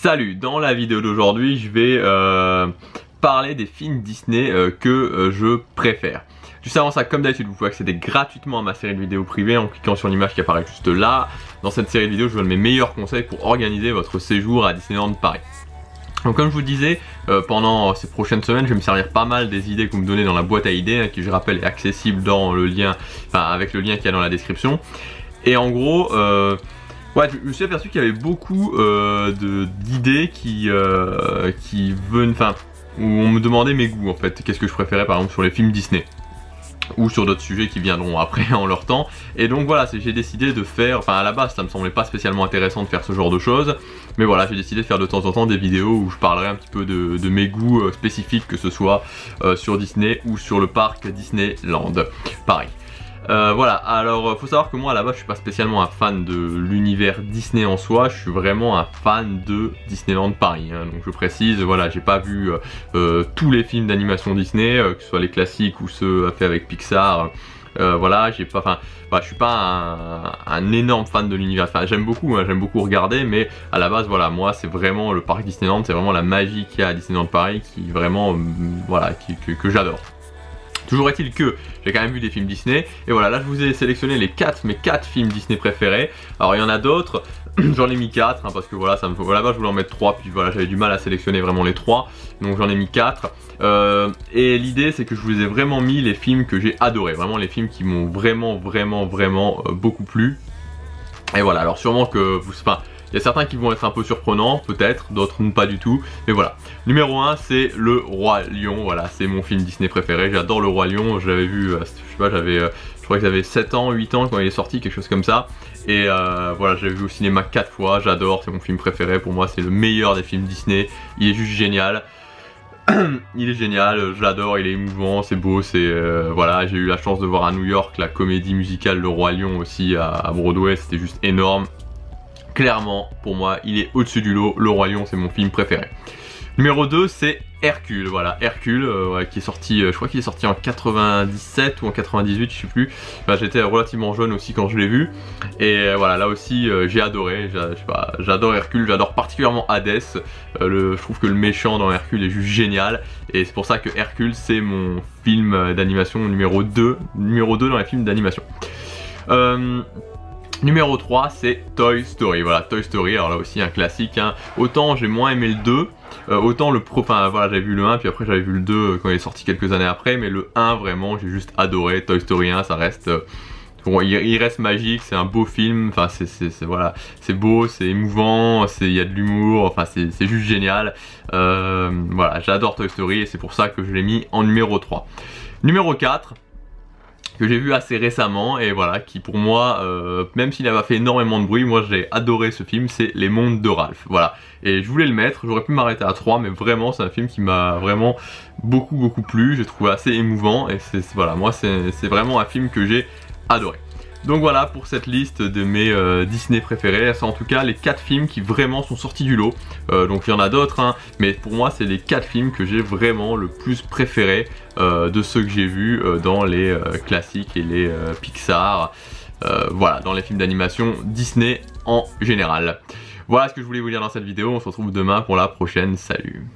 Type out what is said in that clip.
Salut, dans la vidéo d'aujourd'hui je vais parler des films Disney que je préfère. Juste avant ça, comme d'habitude, vous pouvez accéder gratuitement à ma série de vidéos privées en cliquant sur l'image qui apparaît juste là. Dans cette série de vidéos, je vous donne mes meilleurs conseils pour organiser votre séjour à Disneyland Paris. Donc comme je vous disais, pendant ces prochaines semaines, je vais me servir pas mal des idées que vous me donnez dans la boîte à idées, hein, qui je rappelle est accessible dans le lien, avec le lien qu'il y a dans la description. Et en gros, ouais, je me suis aperçu qu'il y avait beaucoup d'idées qui venaient, où on me demandait mes goûts en fait, qu'est-ce que je préférais par exemple sur les films Disney ou sur d'autres sujets qui viendront après en leur temps. Et donc voilà, j'ai décidé de faire, à la base ça me semblait pas spécialement intéressant de faire ce genre de choses, mais voilà, j'ai décidé de faire de temps en temps des vidéos où je parlerai un petit peu de mes goûts spécifiques, que ce soit sur Disney ou sur le parc Disneyland Paris. Voilà, alors faut savoir que moi à la base je suis pas spécialement un fan de l'univers Disney en soi, je suis vraiment un fan de Disneyland Paris, hein. Donc je précise, voilà, j'ai pas vu tous les films d'animation Disney, que ce soit les classiques ou ceux faits avec Pixar. Voilà, j'ai pas, je suis pas un énorme fan de l'univers, j'aime beaucoup, hein, j'aime beaucoup regarder, mais à la base voilà, moi c'est vraiment le parc Disneyland, c'est vraiment la magie qu'il y a à Disneyland Paris qui vraiment, voilà, que j'adore. Toujours est-il que j'ai quand même vu des films Disney, et voilà, là je vous ai sélectionné mes 4 films Disney préférés. Alors il y en a d'autres, j'en ai mis 4, hein, parce que voilà, là-bas je voulais en mettre 3, puis voilà, j'avais du mal à sélectionner vraiment les 3, donc j'en ai mis 4. Et l'idée c'est que je vous ai vraiment mis les films que j'ai adorés, vraiment les films qui m'ont vraiment beaucoup plu. Et voilà, alors sûrement que vous... il y a certains qui vont être un peu surprenants, peut-être, d'autres pas du tout, mais voilà. Numéro 1, c'est Le Roi Lion, voilà, c'est mon film Disney préféré, j'adore Le Roi Lion, je l'avais vu, je sais pas, je crois que j'avais 7 ans, 8 ans quand il est sorti, quelque chose comme ça. Et voilà, je l'ai vu au cinéma 4 fois, j'adore, c'est mon film préféré, pour moi c'est le meilleur des films Disney, il est juste génial. Il est génial, je l'adore, il est émouvant, c'est beau, voilà, j'ai eu la chance de voir à New York la comédie musicale Le Roi Lion aussi à Broadway, c'était juste énorme. Clairement, pour moi, il est au-dessus du lot, Le Roi Lion, c'est mon film préféré. Numéro 2, c'est Hercule, voilà, Hercule, ouais, qui est sorti, je crois qu'il est sorti en 97 ou en 98, je sais plus. J'étais relativement jeune aussi quand je l'ai vu, et voilà, là aussi, j'ai adoré, j'adore Hercule, j'adore particulièrement Hadès, je trouve que le méchant dans Hercule est juste génial, et c'est pour ça que Hercule, c'est mon film d'animation numéro 2 dans les films d'animation. Numéro 3, c'est Toy Story, voilà, Toy Story, alors là aussi un classique, hein. Autant j'ai moins aimé le 2, autant le pro, voilà, j'avais vu le 1, puis après j'avais vu le 2 quand il est sorti quelques années après, mais le 1 vraiment, j'ai juste adoré. Toy Story 1, ça reste, bon, il reste magique, c'est un beau film, voilà, c'est beau, c'est émouvant, il y a de l'humour, c'est juste génial. Voilà, j'adore Toy Story et c'est pour ça que je l'ai mis en numéro 3. Numéro 4, que j'ai vu assez récemment, et voilà, qui pour moi, même s'il n'a pas fait énormément de bruit, moi j'ai adoré ce film, c'est Les Mondes de Ralph, voilà. Et je voulais le mettre, j'aurais pu m'arrêter à 3, mais vraiment c'est un film qui m'a vraiment beaucoup plu, j'ai trouvé assez émouvant, et voilà, moi c'est vraiment un film que j'ai adoré. Donc voilà pour cette liste de mes Disney préférés, c'est en tout cas les 4 films qui vraiment sont sortis du lot. Donc il y en a d'autres, hein, mais pour moi c'est les 4 films que j'ai vraiment le plus préférés de ceux que j'ai vus dans les classiques et les Pixar, voilà, dans les films d'animation Disney en général. Voilà ce que je voulais vous dire dans cette vidéo, on se retrouve demain pour la prochaine, salut.